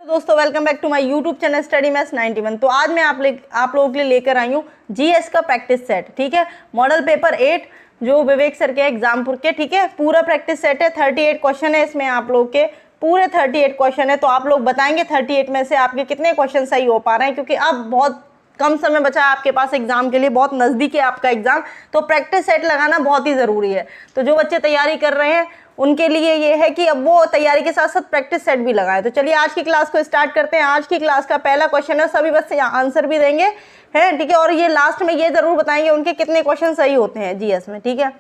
तो दोस्तों welcome back to my YouTube channel study maths 91। तो आज मैं आप लोगों के लिए लेकर आई हूँ जीएस का प्रैक्टिस सेट। ठीक है, मॉडल पेपर 8 जो विवेक सर के एग्जामपुर के। ठीक है, पूरा प्रैक्टिस सेट है, 38 क्वेश्चन है इसमें, आप लोग के पूरे 38 क्वेश्चन है। तो आप लोग बताएंगे 38 में से आपके कितने क्वेश्चन सही हो पा रहे हैं, क्योंकि अब बहुत कम समय बचा है आपके पास एग्जाम के लिए, बहुत नज़दीक है आपका एग्जाम। तो प्रैक्टिस सेट लगाना बहुत ही ज़रूरी है। तो जो बच्चे तैयारी कर रहे हैं उनके लिए ये है कि अब वो तैयारी के साथ साथ प्रैक्टिस सेट भी लगाए। तो चलिए आज की क्लास को स्टार्ट करते हैं। आज की क्लास का पहला क्वेश्चन है, सभी बच्चे आंसर भी देंगे हैं। ठीक है, और ये लास्ट में ये जरूर बताएंगे उनके कितने क्वेश्चन सही होते हैं जीएस में। ठीक है,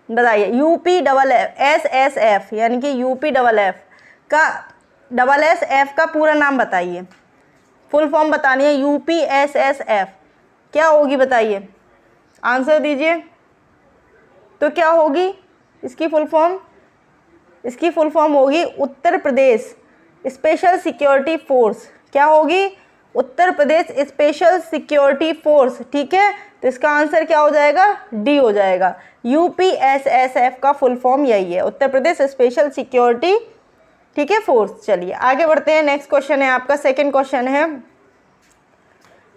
बताइए UPSSF यानी कि UPSSF का SSF का पूरा नाम बताइए, फुल फॉर्म बतानी है। UPSSF क्या होगी बताइए, आंसर दीजिए। तो क्या होगी इसकी फुल फॉर्म? इसकी फुल फॉर्म होगी Uttar Pradesh special security force. क्या होगी? Uttar Pradesh special security force. ठीक है, तो इसका आंसर क्या हो जाएगा? डी हो जाएगा। UPSSF का फुल फॉर्म यही है, उत्तर प्रदेश स्पेशल सिक्योरिटी, ठीक है, फोर्स। चलिए आगे बढ़ते हैं। नेक्स्ट क्वेश्चन है आपका, सेकंड क्वेश्चन है,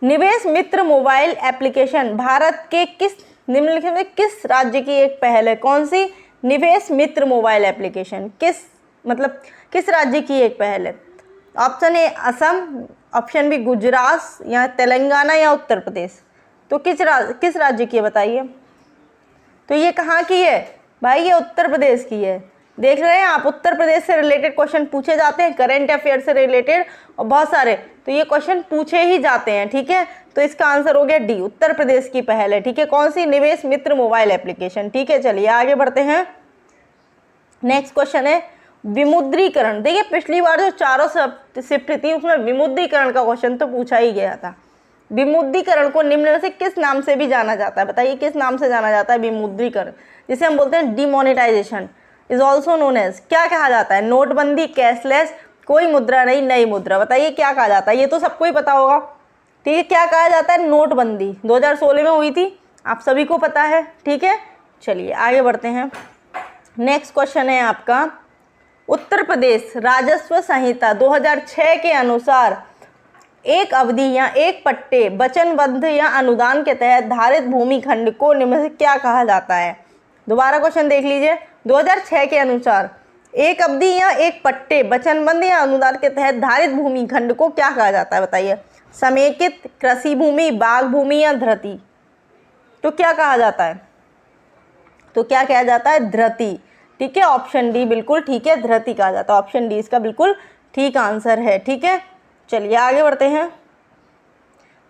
निवेश मित्र मोबाइल एप्लीकेशन भारत के किस निम्नलिखित में किस राज्य की एक पहल है? कौन सी? निवेश मित्र मोबाइल एप्लीकेशन किस राज्य की एक पहल है? Option A Assam, option B Gujarat या तेलंगाना या उत्तर प्रदेश। तो किस राज्य की है बताइए। तो ये कहाँ की है भाई? ये उत्तर प्रदेश की है। देख रहे हैं आप, उत्तर प्रदेश से रिलेटेड क्वेश्चन पूछे जाते हैं, करंट अफेयर से रिलेटेड और बहुत सारे, तो ये क्वेश्चन पूछे ही जाते हैं। ठीक है, तो इसका आंसर हो गया डी, उत्तर प्रदेश की पहल है। ठीक है, कौन सी? निवेश मित्र मोबाइल एप्लीकेशन। ठीक है, चलिए आगे बढ़ते हैं। नेक्स्ट क्वेश्चन है विमुद्रीकरण। देखिए पिछली बार जो चारों शिफ्ट थी उसमें विमुद्रीकरण का क्वेश्चन तो पूछा ही गया था। विमुद्रीकरण को निम्न में से किस नाम से भी जाना जाता है? बताइए किस नाम से जाना जाता है विमुद्रीकरण, जिसे हम बोलते हैं demonetisation, is also known as. क्या कहा जाता है? नोटबंदी, कैशलेस, कोई मुद्रा नहीं, नई मुद्रा। बताइए क्या कहा जाता है? ये तो सबको ही पता होगा। ठीक है, क्या कहा जाता है? नोटबंदी 2016 में हुई थी, आप सभी को पता है। ठीक है, चलिए आगे बढ़ते हैं। नेक्स्ट क्वेश्चन है आपका, उत्तर प्रदेश राजस्व संहिता 2006 के अनुसार एक अवधि या एक पट्टे वचनबद्ध या अनुदान के तहत धारित भूमि खंड को निम्न से क्या कहा जाता है? दोबारा क्वेश्चन देख लीजिए। 2006 के अनुसार एक अवधि या एक पट्टे वचनबद्ध या अनुदान के तहत धारित भूमि खंड को क्या कहा जाता है? बताइए। समेकित, कृषि भूमि, बाग भूमि या धृति। तो क्या कहा जाता है? तो क्या कहा जाता है? धृति। ठीक है, ऑप्शन डी बिल्कुल ठीक है, धृति कहा जाता है। ऑप्शन डी इसका बिल्कुल ठीक आंसर है। ठीक है, चलिए आगे बढ़ते हैं।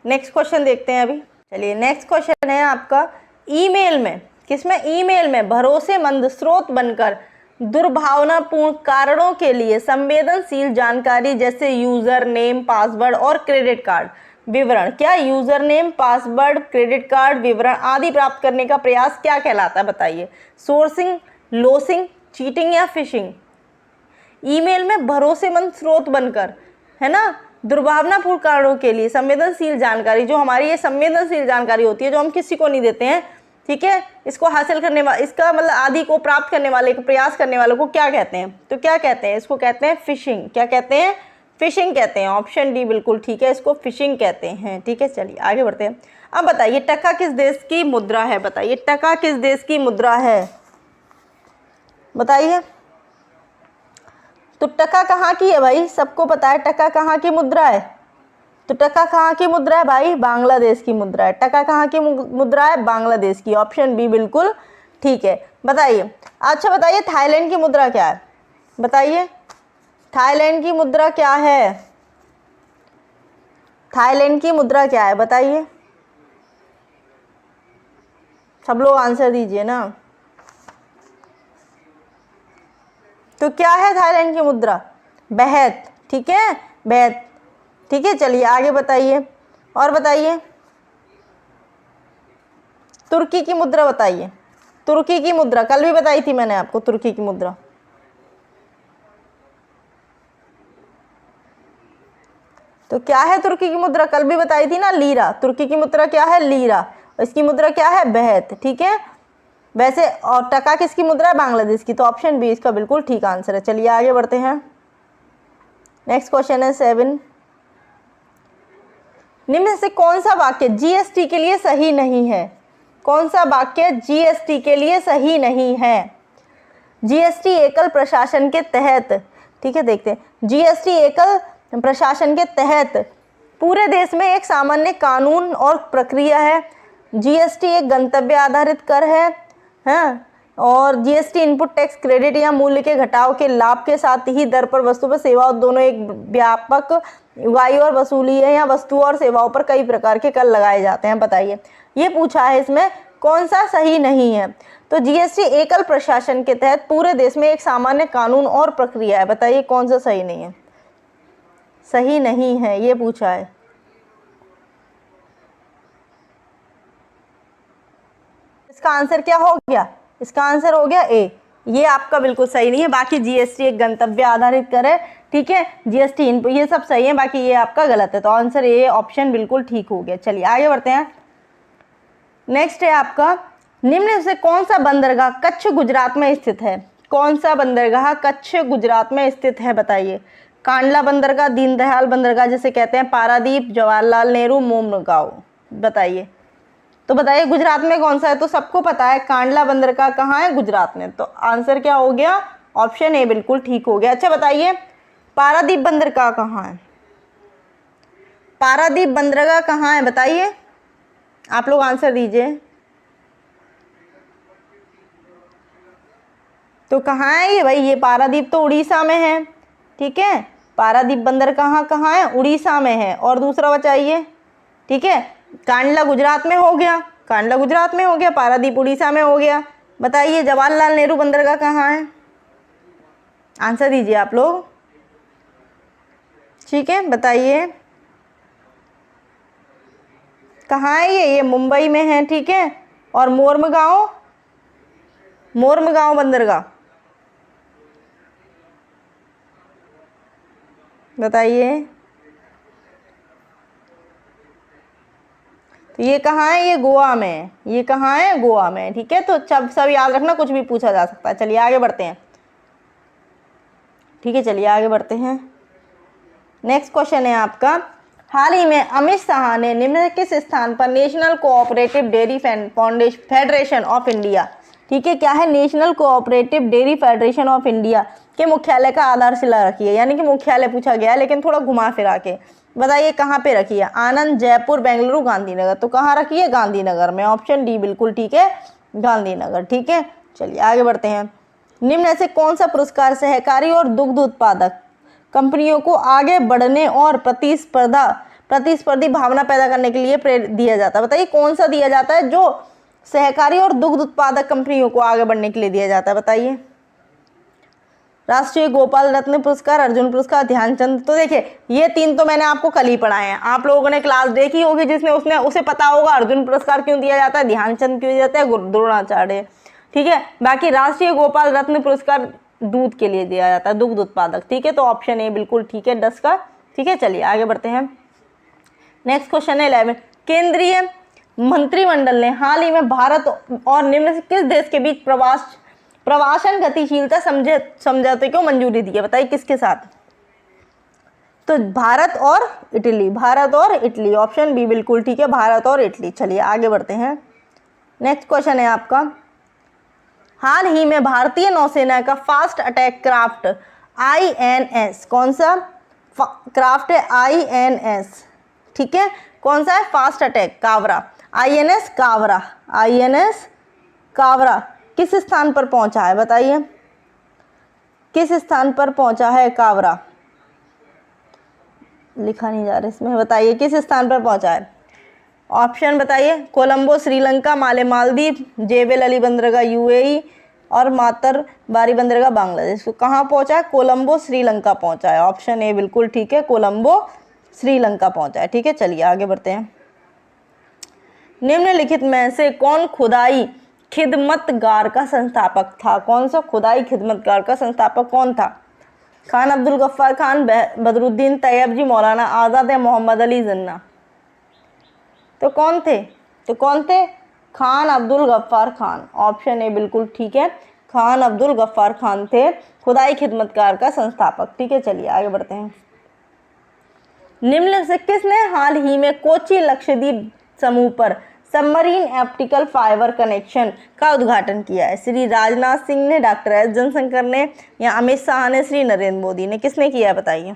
नेक्स्ट क्वेश्चन देखते हैं अभी। चलिए नेक्स्ट क्वेश्चन है आपका, ईमेल में, किसमें? ईमेल में भरोसेमंद स्रोत बनकर दुर्भावनापूर्ण कारणों के लिए संवेदनशील जानकारी जैसे यूजर नेम, पासवर्ड और क्रेडिट कार्ड विवरण, क्या user name, password, credit card विवरण आदि प्राप्त करने का प्रयास क्या कहलाता है? बताइए। सोर्सिंग, लोसिंग, चीटिंग या फिशिंग। ईमेल में भरोसेमंद स्रोत बनकर, है ना, दुर्भावनापूर्ण कारणों के लिए संवेदनशील जानकारी, जो हमारी ये संवेदनशील जानकारी होती है जो हम किसी को नहीं देते हैं, ठीक है, इसको हासिल करने वाले, इसका मतलब आदि को प्राप्त करने वाले को, प्रयास करने वालों को क्या कहते हैं? तो क्या कहते हैं? इसको कहते हैं फिशिंग। क्या कहते हैं? फिशिंग कहते हैं। ऑप्शन डी बिल्कुल ठीक है, इसको फिशिंग कहते हैं। ठीक है, चलिए आगे बढ़ते हैं। अब बताइए टका किस देश की मुद्रा है? बताइए टका किस देश की मुद्रा है? बताइए। तो टका कहाँ की है भाई? सबको पता है टका कहाँ की मुद्रा है। तो टका कहाँ की मुद्रा है भाई? बांग्लादेश की मुद्रा है। टका कहाँ की मुद्रा है? बांग्लादेश की। ऑप्शन बी बिल्कुल ठीक है। बताइए। अच्छा बताइए थाईलैंड की मुद्रा क्या है? बताइए थाईलैंड की मुद्रा क्या है? थाईलैंड की मुद्रा क्या है? बताइए, सब लोग आंसर दीजिए ना। तो क्या है थाईलैंड की मुद्रा? बेहत। ठीक है, बेहत। ठीक है, चलिए आगे बताइए। और बताइए तुर्की की मुद्रा बताइए। तुर्की की मुद्रा कल भी बताई थी मैंने आपको, तुर्की की मुद्रा। तो क्या है तुर्की की मुद्रा? कल भी बताई थी ना, लीरा। तुर्की की मुद्रा क्या है? लीरा। इसकी मुद्रा क्या है? बेहत। ठीक है, वैसे और टका किसकी मुद्रा है? बांग्लादेश की। तो ऑप्शन बी इसका बिल्कुल ठीक आंसर है। चलिए आगे बढ़ते हैं। नेक्स्ट क्वेश्चन है 7, निम्न में से कौन सा वाक्य जीएसटी के लिए सही नहीं है? कौन सा वाक्य जीएसटी के लिए सही नहीं है? जीएसटी एकल प्रशासन के तहत, ठीक है देखते हैं, जीएसटी एकल प्रशासन के तहत पूरे देश में एक सामान्य कानून और प्रक्रिया है। जीएसटी एक गंतव्य आधारित कर है, हाँ, और जीएसटी इनपुट टैक्स क्रेडिट या मूल्य के घटाव के लाभ के साथ ही दर पर वस्तु पर सेवाओं दोनों एक व्यापक उगाही और वसूली है, या वस्तुओं और सेवाओं पर कई प्रकार के कर लगाए जाते हैं। बताइए, ये पूछा है, इसमें कौन सा सही नहीं है? तो जीएसटी एकल प्रशासन के तहत पूरे देश में एक सामान्य कानून और प्रक्रिया है। बताइए कौन सा सही नहीं है? सही नहीं है, ये पूछा है। इसका आंसर क्या हो गया? इसका आंसर हो गया ए। ये आपका बिल्कुल सही नहीं है। बाकी जीएसटी एक गंतव्य आधारित कर है, ठीक है, जीएसटी इनपुट, ये सब सही है, बाकी ये आपका गलत है। तो आंसर ए ऑप्शन बिल्कुल ठीक हो गया। चलिए आगे बढ़ते हैं। नेक्स्ट है आपका, निम्न में से कौन सा बंदरगाह कच्छ गुजरात में स्थित है? कौन सा बंदरगाह कच्छ गुजरात में स्थित है? बताइए। कांडला बंदरगाह, दीनदयाल बंदरगाह जिसे कहते हैं, पारादीप, जवाहरलाल नेहरू, मोमगांव। बताइए। तो बताइए गुजरात में कौन सा है? तो सबको पता है कांडला बंदरगाह कहाँ है? गुजरात में। तो आंसर क्या हो गया? ऑप्शन ए बिल्कुल ठीक हो गया। अच्छा बताइए, पारादीप बंदरगाह कहाँ है? पारादीप बंदरगाह कहाँ है? बताइए, आप लोग आंसर दीजिए। तो कहाँ है ये भाई? ये पारादीप तो उड़ीसा में है, ठीक है। पारादीप बंदर कहाँ है? उड़ीसा में है। और दूसरा बताइए, ठीक है, कांडला गुजरात में हो गया, कांडला गुजरात में हो गया, पारादीप उड़ीसा में हो गया। बताइए जवाहरलाल नेहरू बंदरगाह कहाँ है? आंसर दीजिए आप लोग, ठीक है, बताइए कहाँ है ये? मुंबई में है, ठीक है। और मोरमगांव बंदरगाह, बताइए। तो ये कहाँ है? ये गोवा में है। ये कहाँ है? गोवा में, ठीक है। तो सब याद रखना, कुछ भी पूछा जा सकता है। चलिए आगे बढ़ते हैं, ठीक है, चलिए आगे बढ़ते हैं। नेक्स्ट क्वेश्चन है आपका, हाल ही में अमित शाह ने निम्न किस स्थान पर national cooperative dairy federation of India, ठीक है, क्या है? National cooperative dairy federation of India के मुख्यालय का आधारशिला रखी है। यानी कि मुख्यालय पूछा गया है, लेकिन थोड़ा घुमा फिरा के। बताइए कहाँ पे रखी है? आनंद, जयपुर, बेंगलुरु, गांधीनगर। तो कहाँ रखी है? गांधीनगर में। ऑप्शन डी बिल्कुल ठीक है, गांधीनगर, ठीक है। चलिए आगे बढ़ते हैं। निम्न में से कौन सा पुरस्कार सहकारी और दुग्ध उत्पादक कंपनियों को आगे बढ़ने और प्रतिस्पर्धी भावना पैदा करने के लिए प्रेरित दिया जाता है? बताइए कौन सा दिया जाता है जो सहकारी और दुग्ध उत्पादक कंपनियों को आगे बढ़ने के लिए दिया जाता है? बताइए। राष्ट्रीय गोपाल रत्न पुरस्कार, अर्जुन पुरस्कार, ध्यानचंद। तो देखिए ये तीन तो मैंने आपको कल ही पढ़ाए हैं, आप लोगों ने क्लास देखी होगी, जिसने उसे पता होगा अर्जुन पुरस्कार क्यों दिया जाता है, ध्यानचंद क्यों दिया जाता है, द्रोणाचार्य, ठीक है। बाकी राष्ट्रीय गोपाल रत्न पुरस्कार दूध के लिए दिया जाता है, दुग्ध उत्पादक, ठीक है। तो ऑप्शन ए बिल्कुल ठीक है 10 का, ठीक है। चलिए आगे बढ़ते हैं। नेक्स्ट क्वेश्चन है 11, केंद्रीय मंत्रिमंडल ने हाल ही में भारत और निम्न से किस देश के बीच प्रवासन गतिशीलता समझौते को मंजूरी दी है? बताइए किसके साथ? तो भारत और इटली, ऑप्शन बी बिल्कुल ठीक है, भारत और इटली। चलिए आगे बढ़ते हैं। नेक्स्ट क्वेश्चन है आपका, हाल ही में भारतीय नौसेना का फास्ट अटैक क्राफ्ट INS, कौन सा क्राफ्ट है? INS, ठीक है। कौन सा है? फास्ट अटैक कावरा, INS कावरा किस स्थान पर पहुंचा है? बताइए किस स्थान पर पहुंचा है कावरा? लिखा नहीं जा रहा इसमें, बताइए किस स्थान पर पहुंचा है? ऑप्शन बताइए। कोलंबो श्रीलंका, माले मालदीव, जेबेल अली बंदरगाह UAE और मातर बारी बंदरगाह बांग्लादेश। तो कहाँ पहुंचा है? कोलंबो श्रीलंका पहुंचा है। ऑप्शन ए बिल्कुल ठीक है, कोलंबो श्रीलंका पहुंचा है, ठीक है। चलिए आगे बढ़ते हैं। निम्नलिखित में से कौन खुदाई खिदमतगार का संस्थापक था? कौन सा खुदाई खिदमतगार का संस्थापक कौन था? खान अब्दुल गफ्फार खान, बदरुद्दीन तैयब जी, मौलाना आज़ाद या मोहम्मद अली जिन्ना। तो कौन थे? खान अब्दुल गफ्फार खान। ऑप्शन ए बिल्कुल ठीक है, खान अब्दुल गफ्फार खान थे खुदाई खिदमतगार का संस्थापक, ठीक है। चलिए आगे बढ़ते हैं। निम्न से किसने हाल ही में कोची लक्षद्वीप समूह पर सबमरीन ऑप्टिकल फाइबर कनेक्शन का उद्घाटन किया है? श्री राजनाथ सिंह ने, डॉक्टर एस जयशंकर ने, या अमित शाह ने, श्री नरेंद्र मोदी ने? किसने किया है बताइए?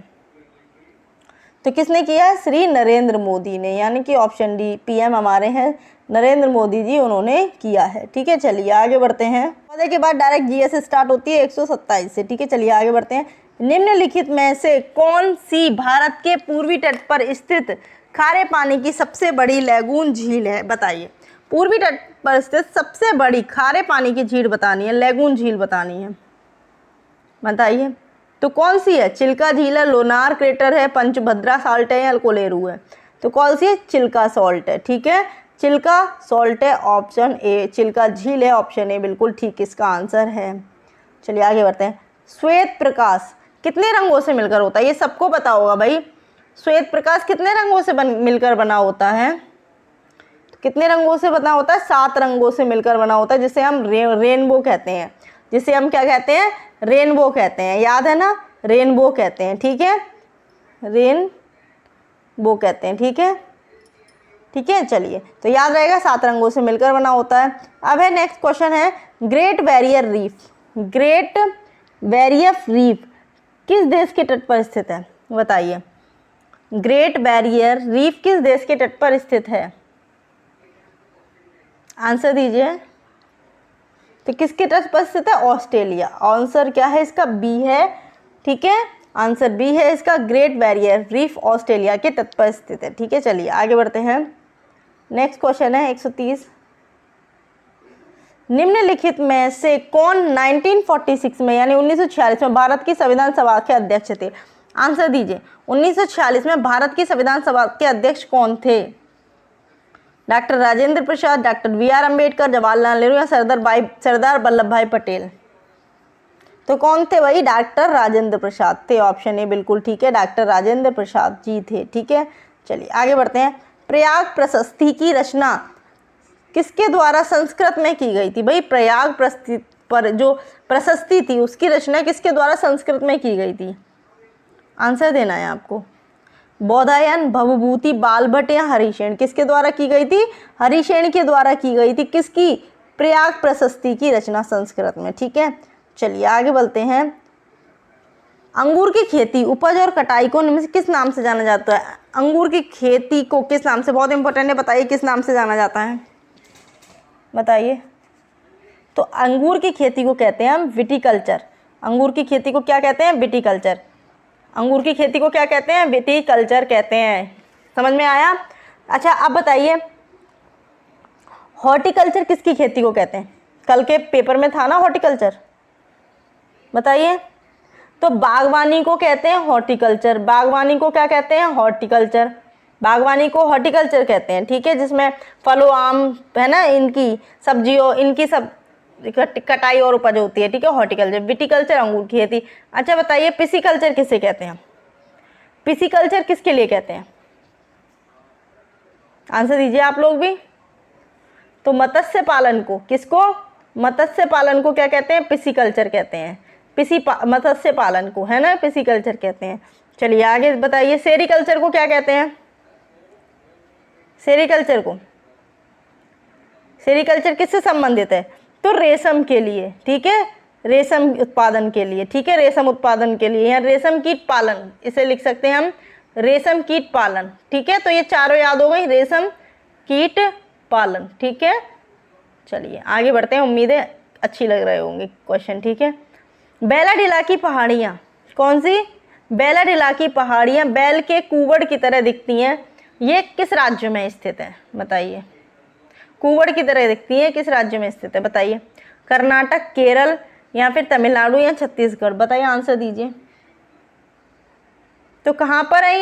तो किसने किया है? श्री नरेंद्र मोदी ने, यानी कि ऑप्शन डी, पीएम हमारे हैं नरेंद्र मोदी जी, उन्होंने किया है। ठीक है, चलिए आगे बढ़ते हैं। पौधे के बाद डायरेक्ट जीएस स्टार्ट होती है 127 से। ठीक है, चलिए आगे बढ़ते हैं। निम्नलिखित में से कौन सी भारत के पूर्वी तट पर स्थित खारे पानी की सबसे बड़ी लैगून झील है? बताइए। पूर्वी तट पर स्थित सबसे बड़ी खारे पानी की झील बतानी है, लैगून झील बतानी है, बताइए। तो कौन सी है? चिल्का झील है, लोनार क्रेटर है, पंचभद्रा सॉल्ट है, या कोलेरू है? तो कौन सी है? चिल्का सॉल्ट है। ठीक है, चिल्का सॉल्ट है, ऑप्शन ए। चिल्का झील है, ऑप्शन ए बिल्कुल ठीक इसका आंसर है। चलिए आगे बढ़ते हैं। श्वेत प्रकाश कितने रंगों से मिलकर होता है? ये सबको पता होगा भाई। श्वेत प्रकाश कितने रंगों से मिलकर बना होता है? तो कितने रंगों से बना होता है? 7 रंगों से मिलकर बना होता है, जिसे हम रेनबो कहते हैं। जिसे हम क्या कहते हैं? रेनबो कहते हैं। याद है ना? रेनबो कहते हैं। ठीक है, रेनबो कहते हैं। ठीक है, ठीक है, चलिए तो याद रहेगा 7 रंगों से मिलकर बना होता है। अब है नेक्स्ट क्वेश्चन है, great barrier reef. Great barrier reef किस देश के तट पर स्थित है? बताइए। ग्रेट बैरियर रीफ किस देश के तट पर स्थित है? आंसर दीजिए। तो किसके तट पर स्थित है? ऑस्ट्रेलिया। आंसर क्या है इसका? बी है। ठीक है, आंसर बी है इसका। ग्रेट बैरियर रीफ ऑस्ट्रेलिया के तट पर स्थित है। ठीक है, चलिए आगे बढ़ते हैं। नेक्स्ट क्वेश्चन है 130। निम्नलिखित में से कौन 1946 में यानी 1946 में भारत की संविधान सभा के अध्यक्ष थे? आंसर दीजिए। 1946 में भारत की संविधान सभा के अध्यक्ष कौन थे? Doctor Rajendra Prasad, doctor B R. Ambedkar, Jawaharlal Nehru, या सरदार वल्लभ भाई पटेल? तो कौन थे भाई? डॉक्टर राजेंद्र प्रसाद थे। ऑप्शन ए बिल्कुल ठीक है, डॉक्टर राजेंद्र प्रसाद जी थे। ठीक है, चलिए आगे बढ़ते हैं। प्रयाग प्रशस्ति की रचना किसके द्वारा संस्कृत में की गई थी? भाई प्रयाग प्रशस्ति पर जो प्रशस्ति थी उसकी रचना किसके द्वारा संस्कृत में की गई थी? आंसर देना है आपको। बौधायन, भवभूति, बालभट्ट, या हरिशेन? किसके द्वारा की गई थी? हरिशेन के द्वारा की गई थी। किसकी? प्रयाग प्रशस्ति की रचना संस्कृत में। ठीक है, चलिए आगे बढ़ते हैं। अंगूर की खेती, उपज और कटाई को निम्न से किस नाम से जाना जाता है? अंगूर की खेती को किस नाम से? बहुत इंपॉर्टेंट है, बताइए किस नाम से जाना जाता है? बताइए। तो अंगूर की खेती को कहते हैं हम विटीकल्चर। अंगूर की खेती को क्या कहते हैं? विटीकल्चर। अंगूर की खेती को क्या कहते हैं? विटीकल्चर कहते हैं। समझ में आया? अच्छा अब बताइए, हॉर्टिकल्चर किसकी खेती को कहते हैं? कल के पेपर में था ना हॉर्टिकल्चर, बताइए। तो बागवानी को कहते हैं हॉर्टिकल्चर। बागवानी को क्या कहते हैं? हॉर्टिकल्चर। बागवानी को हॉर्टिकल्चर कहते हैं। ठीक है, जिसमें फलों, आम है ना, इनकी सब्जियों, इनकी सब कटाई और उपज होती है। ठीक है, हॉर्टिकल्चर। विटीकल्चर अंगूर की खेती। अच्छा बताइए, पिसीकल्चर किसे कहते हैं? पिसीकल्चर किसके लिए कहते हैं? आंसर दीजिए आप लोग भी। तो मत्स्य पालन को, किसको? मत्स्य पालन को क्या कहते हैं? पिसीकल्चर कहते हैं। मत्स्य पालन को, है ना, पिसीकल्चर कहते हैं। चलिए आगे बताइए, सेरीकल्चर को क्या कहते हैं? सेरीकल्चर को, सेरीकल्चर किससे संबंधित है? तो रेशम के लिए। ठीक है, रेशम उत्पादन के लिए। ठीक है, रेशम उत्पादन के लिए, या रेशम कीट पालन इसे लिख सकते हैं हम, रेशम कीट पालन। ठीक है, तो ये चारों याद हो गई, रेशम कीट पालन। ठीक है, चलिए आगे बढ़ते हैं। उम्मीद है अच्छी लग रहे होंगे क्वेश्चन। ठीक है, बेलाडीला की पहाड़ियाँ कौन सी? बेलाडीला की पहाड़ियाँ बैल के कुवड़ की तरह दिखती हैं, ये किस राज्य में स्थित है? बताइए। कुवड़ की तरह दिखती है, किस राज्य में स्थित है? बताइए। कर्नाटक, केरल, या फिर तमिलनाडु, या छत्तीसगढ़? बताइए, आंसर दीजिए। तो कहाँ पर है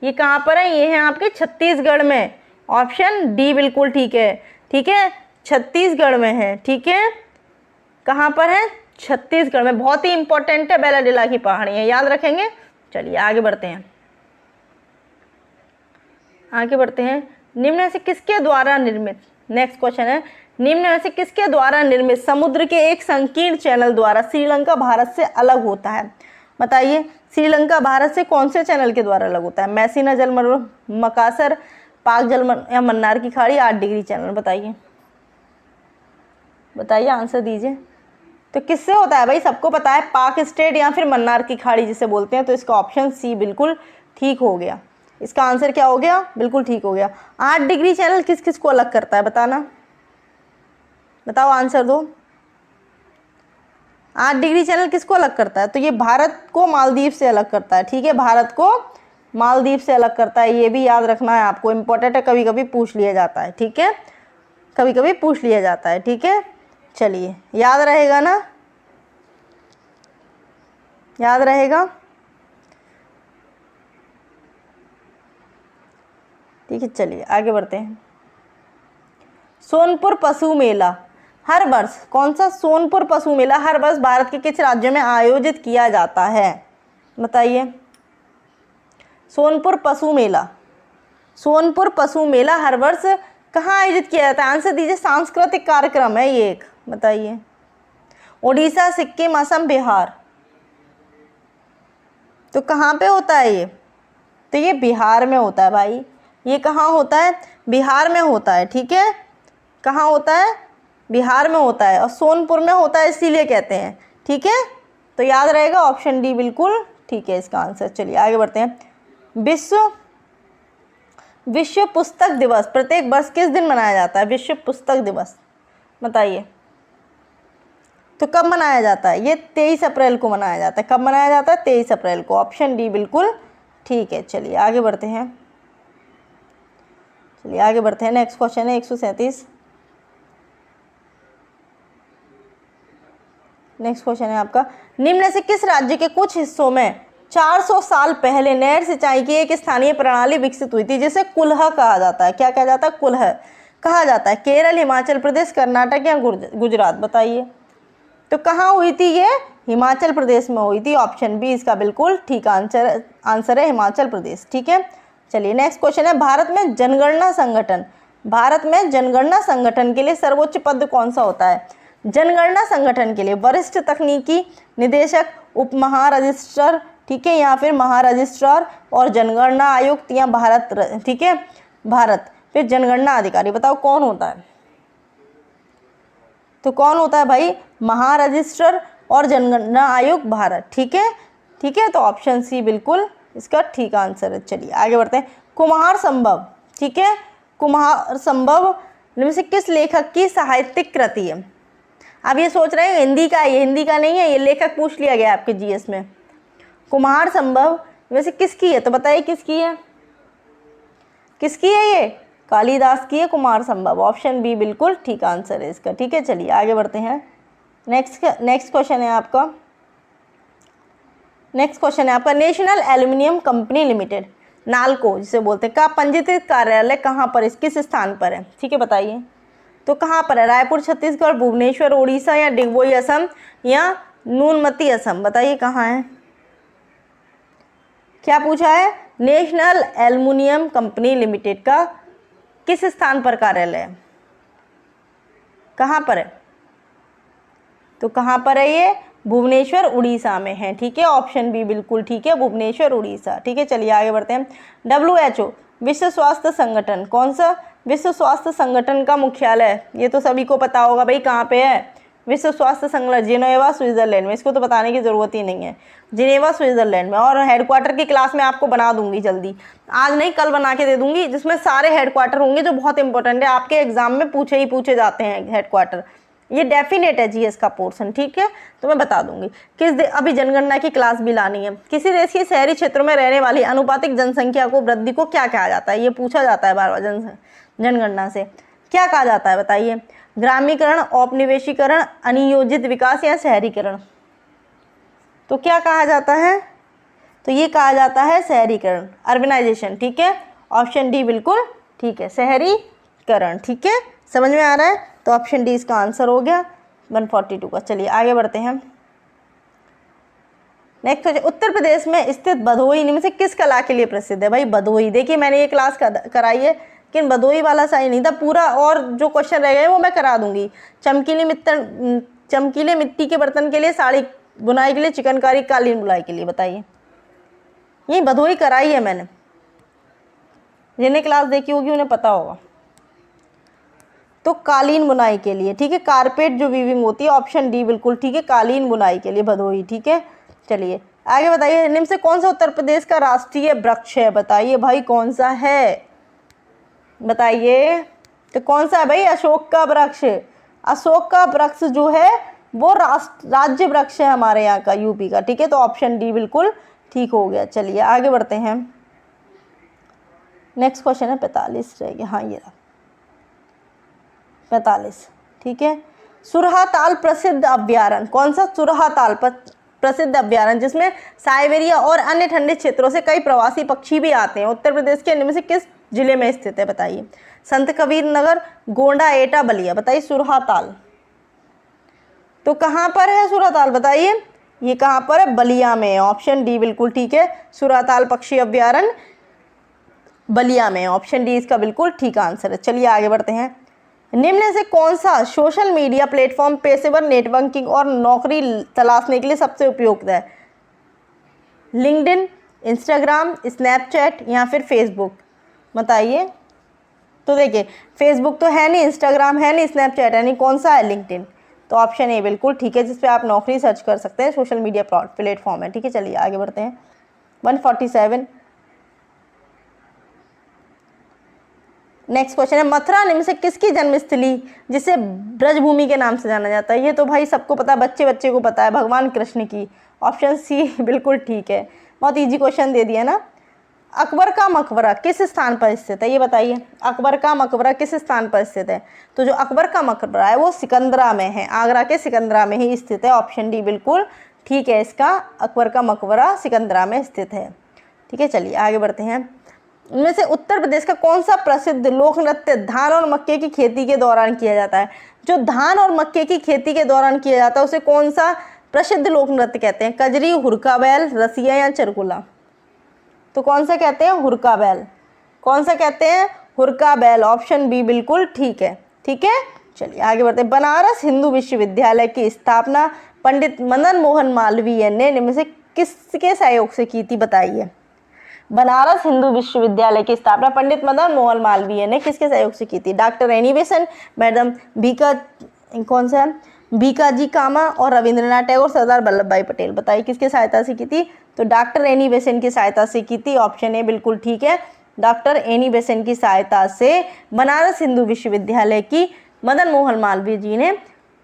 ये कहाँ पर है? ये है आपके छत्तीसगढ़ में। ऑप्शन डी बिल्कुल ठीक है। ठीक है, छत्तीसगढ़ में है। ठीक है, कहाँ पर है? छत्तीसगढ़ में। बहुत ही इंपॉर्टेंट है बेलाडीला की पहाड़ियाँ, याद रखेंगे। चलिए आगे बढ़ते हैं। आगे बढ़ते हैं। निम्न में से किसके द्वारा निर्मित, नेक्स्ट क्वेश्चन है, निम्न में से किसके द्वारा निर्मित समुद्र के एक संकीर्ण चैनल द्वारा श्रीलंका भारत से अलग होता है? बताइए श्रीलंका भारत से कौन से चैनल के द्वारा अलग होता है? मैसीना जलमरोड़, मकासर, पाक या मन्नार की खाड़ी, 8 डिग्री चैनल। बताइए बताइए आंसर दीजिए। तो किससे होता है भाई? सबको पता है, पाक स्टेट या फिर मन्नार की खाड़ी जिसे बोलते हैं। तो इसका ऑप्शन सी बिल्कुल ठीक हो गया। इसका आंसर क्या हो गया? बिल्कुल ठीक हो गया। 8 डिग्री चैनल किस किस को अलग करता है बताना, बताओ आंसर दो। 8 डिग्री चैनल किसको अलग करता है? तो ये भारत को मालदीव से अलग करता है। ठीक है, भारत को मालदीव से अलग करता है, ये भी याद रखना है आपको, इंपॉर्टेंट है, कभी कभी पूछ लिया जाता है। ठीक है, कभी कभी पूछ लिया जाता है। ठीक है, चलिए याद रहेगा ना, याद रहेगा। ठीक है, चलिए आगे बढ़ते हैं। सोनपुर पशु मेला हर वर्ष, कौन सा सोनपुर पशु मेला हर वर्ष भारत के किस राज्य में आयोजित किया जाता है? बताइए। सोनपुर पशु मेला, सोनपुर पशु मेला हर वर्ष कहाँ आयोजित किया जाता है? आंसर दीजिए। सांस्कृतिक कार्यक्रम है ये एक। बताइए। उड़ीसा, सिक्किम, असम, बिहार। तो कहाँ पे होता है ये? तो ये बिहार में होता है भाई। ये कहाँ होता है? बिहार में होता है। ठीक है, कहाँ होता है? बिहार में होता है, और सोनपुर में होता है इसीलिए कहते हैं। ठीक है, तो याद रहेगा, ऑप्शन डी बिल्कुल ठीक है इसका आंसर। चलिए आगे बढ़ते हैं। विश्व पुस्तक दिवस प्रत्येक वर्ष किस दिन मनाया जाता है? विश्व पुस्तक दिवस बताइए। तो कब मनाया जाता है? ये 23 अप्रैल को मनाया जाता है। कब मनाया जाता है? 23 अप्रैल को। ऑप्शन डी बिल्कुल ठीक है। चलिए आगे बढ़ते हैं, चलिए आगे बढ़ते हैं। नेक्स्ट क्वेश्चन है 137। नेक्स्ट क्वेश्चन है आपका, निम्न से किस राज्य के कुछ हिस्सों में 400 साल पहले नहर सिंचाई की एक स्थानीय प्रणाली विकसित हुई थी जिसे कुल्ह कहा जाता है? क्या कहा जाता है? कुल्ह कहा जाता है। केरल, हिमाचल प्रदेश, कर्नाटक या गुजरात? बताइए। तो कहाँ हुई थी ये? हिमाचल प्रदेश में हुई थी। ऑप्शन बी इसका बिल्कुल ठीक आंसर है, हिमाचल प्रदेश। ठीक है, चलिए नेक्स्ट क्वेश्चन है, भारत में जनगणना संगठन के लिए सर्वोच्च पद कौन सा होता है? जनगणना संगठन के लिए वरिष्ठ तकनीकी निदेशक, उप महारजिस्ट्रार, ठीक है, या फिर महारजिस्ट्रार, और जनगणना आयुक्त, या भारत। ठीक है, भारत। फिर जनगणना अधिकारी। बताओ कौन होता है? तो कौन होता है भाई? महारजिस्ट्रार और जनगणना आयुक्त भारत। ठीक है, ठीक है, तो ऑप्शन सी बिल्कुल इसका ठीक आंसर है। चलिए आगे बढ़ते हैं। कुमार संभव, ठीक है, कुमार संभव इनमें से किस लेखक की साहित्यिक कृति है? अब ये सोच रहे हैं हिंदी का, ये हिंदी का नहीं है, ये लेखक पूछ लिया गया आपके जीएस में। कुमार संभव वैसे किसकी है? तो बताइए किसकी है? किसकी है ये? कालिदास की है कुमार संभव। ऑप्शन बी बिल्कुल ठीक आंसर है इसका। ठीक है, चलिए आगे बढ़ते हैं। नेक्स्ट क्वेश्चन है आपका, national aluminium company limited, NALCO जिसे बोलते हैं, का पंजीकृत कार्यालय कहाँ पर, किस स्थान पर है? ठीक है, बताइए। तो कहाँ पर है? रायपुर छत्तीसगढ़, भुवनेश्वर उड़ीसा, या डिगबोई असम, या नूनमती असम? बताइए कहाँ है। क्या पूछा है? नेशनल एल्यूमिनियम कंपनी लिमिटेड का किस स्थान पर कार्यालय है? कहाँ पर है? तो कहाँ पर है ये? भुवनेश्वर उड़ीसा में है। ठीक है, ऑप्शन बी बिल्कुल ठीक है, भुवनेश्वर उड़ीसा। ठीक है, चलिए आगे बढ़ते हैं। WHO विश्व स्वास्थ्य संगठन, कौन सा विश्व स्वास्थ्य संगठन का मुख्यालय? ये तो सभी को पता होगा भाई, कहाँ पे है? विश्व स्वास्थ्य संगठन जिनेवा स्विट्जरलैंड में। इसको तो बताने की ज़रूरत ही नहीं है, जिनेवा स्विट्जरलैंड में। और हेडक्वार्टर की क्लास में आपको बना दूंगी जल्दी, आज नहीं कल बना के दे दूंगी, जिसमें सारे हेडक्वार्टर होंगे जो बहुत इंपॉर्टेंट है, आपके एग्जाम में पूछे ही पूछे जाते हैं हेडक्वार्टर। ये डेफिनेट है जीएस का पोर्शन। ठीक है, तो मैं बता दूंगी। अभी जनगणना की क्लास भी लानी है। किसी देश के शहरी क्षेत्रों में रहने वाली अनुपातिक जनसंख्या को वृद्धि को क्या कहा जाता है? ये पूछा जाता है बार बार जनगणना से। क्या कहा जाता है बताइए? ग्रामीकरण, औपनिवेशीकरण, अनियोजित विकास, या शहरीकरण? तो क्या कहा जाता है? तो ये कहा जाता है शहरीकरण, अर्बनाइजेशन। ठीक है, ऑप्शन डी बिल्कुल ठीक है, शहरीकरण। ठीक है, समझ में आ रहा है? तो ऑप्शन डी इसका आंसर हो गया 142 का। चलिए आगे बढ़ते हैं। नेक्स्ट, उत्तर प्रदेश में स्थित भदोही इनमें से किस कला के लिए प्रसिद्ध है? भाई भदोही, देखिए मैंने ये क्लास कराई है, लेकिन भदोही वाला सही नहीं था पूरा, और जो क्वेश्चन रह गए वो मैं करा दूंगी। चमकीले मिट्टी के बर्तन के लिए साड़ी बुनाई के लिए, चिकनकारी, कालीन बुनाई के लिए, बताइए। ये भदोही कराई है मैंने, जिन्हें क्लास देखी होगी उन्हें पता होगा। तो कालीन बुनाई के लिए, ठीक है। कारपेट जो वीविंग होती है, ऑप्शन डी बिल्कुल ठीक है, कालीन बुनाई के लिए भदोही, ठीक है। चलिए आगे बताइए, निम्न से कौन सा उत्तर प्रदेश का राष्ट्रीय वृक्ष है? बताइए भाई कौन सा है, बताइए। तो कौन सा है भाई? अशोक का वृक्ष। अशोक का वृक्ष जो है वो राज्य वृक्ष है हमारे यहाँ का, यूपी का, ठीक है। तो ऑप्शन डी बिल्कुल ठीक हो गया। चलिए आगे बढ़ते हैं। नेक्स्ट क्वेश्चन है 45 रह गया, हाँ ये रहा 45, ठीक है। सुरहा ताल प्रसिद्ध अभ्यारण्य, कौन सा? सुरहा ताल प्रसिद्ध अभ्यारण्य, जिसमें साइबेरिया और अन्य ठंडे क्षेत्रों से कई प्रवासी पक्षी भी आते हैं, उत्तर प्रदेश के निम्न से किस जिले में स्थित है? बताइए। संत कबीर नगर, गोंडा, एटा, बलिया, बताइए। सुरहा ताल तो कहाँ पर है सुरहा ताल? बताइए ये कहाँ पर है? बलिया में, ऑप्शन डी बिल्कुल ठीक है। सुरहा ताल पक्षी अभ्यारण्य बलिया में, ऑप्शन डी इसका बिल्कुल ठीक आंसर है। चलिए आगे बढ़ते हैं। निम्न से कौन सा सोशल मीडिया प्लेटफॉर्म पेशेवर नेटवर्किंग और नौकरी तलाशने के लिए सबसे उपयुक्त है? लिंक्डइन, इंस्टाग्राम, स्नैपचैट या फिर फेसबुक, बताइए। तो देखिए फेसबुक तो है नहीं, इंस्टाग्राम है नहीं, स्नैपचैट है नहीं, कौन सा है? लिंक्डइन। तो ऑप्शन ए बिल्कुल ठीक है, जिस पे आप नौकरी सर्च कर सकते हैं, सोशल मीडिया प्लेटफॉर्म है, ठीक है। चलिए आगे बढ़ते हैं। 147 नेक्स्ट क्वेश्चन है, मथुरा निम्न से किसकी जन्मस्थली जिसे ब्रजभूमि के नाम से जाना जाता है? ये तो भाई सबको पता है, बच्चे बच्चे को पता है, भगवान कृष्ण की, ऑप्शन सी बिल्कुल ठीक है। बहुत इजी क्वेश्चन दे दिया ना। अकबर का मकबरा किस स्थान पर स्थित है? ये बताइए, अकबर का मकबरा किस स्थान पर स्थित है? तो जो अकबर का मकबरा है वो सिकंदरा में है, आगरा के सिकंदरा में ही स्थित है, ऑप्शन डी बिल्कुल ठीक है इसका, अकबर का मकबरा सिकंदरा में स्थित है, ठीक है। चलिए आगे बढ़ते हैं। इनमें से उत्तर प्रदेश का कौन सा प्रसिद्ध लोक नृत्य धान और मक्के की खेती के दौरान किया जाता है? जो धान और मक्के की खेती के दौरान किया जाता है उसे कौन सा प्रसिद्ध लोक नृत्य कहते हैं? कजरी, हुरका बैल, रसिया या चरकुला? तो कौन सा कहते हैं? हुरका बैल। कौन सा कहते हैं? हुरका बैल, ऑप्शन बी बिल्कुल ठीक है, ठीक है। चलिए आगे बढ़ते हैं। बनारस हिंदू विश्वविद्यालय की स्थापना पंडित मदन मोहन मालवीय ने निम्न से किसके सहयोग से की थी? बताइए। बनारस हिंदू विश्वविद्यालय की स्थापना पंडित मदन मोहन मालवीय ने किसके सहयोग से की थी? Doctor Annie Besant, madam Bhikaiji Cama और रविंद्रनाथ टैगोर, सरदार वल्लभ भाई पटेल, बताइए किसके सहायता से की थी? तो डॉक्टर एनी बेसेंट की सहायता से की थी, ऑप्शन ए बिल्कुल ठीक है। डॉक्टर एनी बेसेंट की सहायता से बनारस हिंदू विश्वविद्यालय की मदन मोहन मालवीय जी ने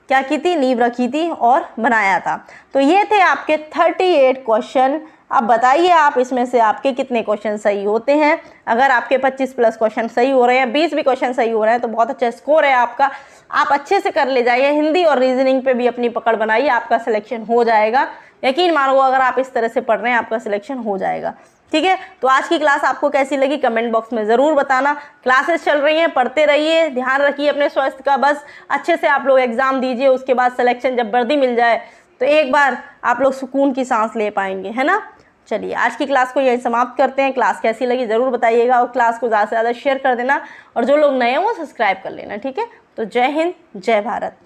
क्या की थी? नींव रखी थी और बनाया था। तो ये थे आपके 38 क्वेश्चन। अब बताइए आप इसमें से आपके कितने क्वेश्चन सही होते हैं। अगर आपके 25 प्लस क्वेश्चन सही हो रहे हैं, 20 भी क्वेश्चन सही हो रहे हैं तो बहुत अच्छा स्कोर है आपका, आप अच्छे से कर ले जाइए। हिंदी और रीजनिंग पे भी अपनी पकड़ बनाइए, आपका सिलेक्शन हो जाएगा। यकीन मानो अगर आप इस तरह से पढ़ रहे हैं आपका सिलेक्शन हो जाएगा, ठीक है। तो आज की क्लास आपको कैसी लगी कमेंट बॉक्स में ज़रूर बताना। क्लासेस चल रही हैं, पढ़ते रहिए, ध्यान रखिए अपने स्वास्थ्य का, बस अच्छे से आप लोग एग्जाम दीजिए, उसके बाद सिलेक्शन जब वर्दी मिल जाए तो एक बार आप लोग सुकून की सांस ले पाएंगे, है ना। चलिए आज की क्लास को यही समाप्त करते हैं। क्लास कैसी लगी ज़रूर बताइएगा और क्लास को ज़्यादा से ज़्यादा शेयर कर देना और जो लोग नए हैं वो सब्सक्राइब कर लेना, ठीक है। तो जय हिंद, जय भारत।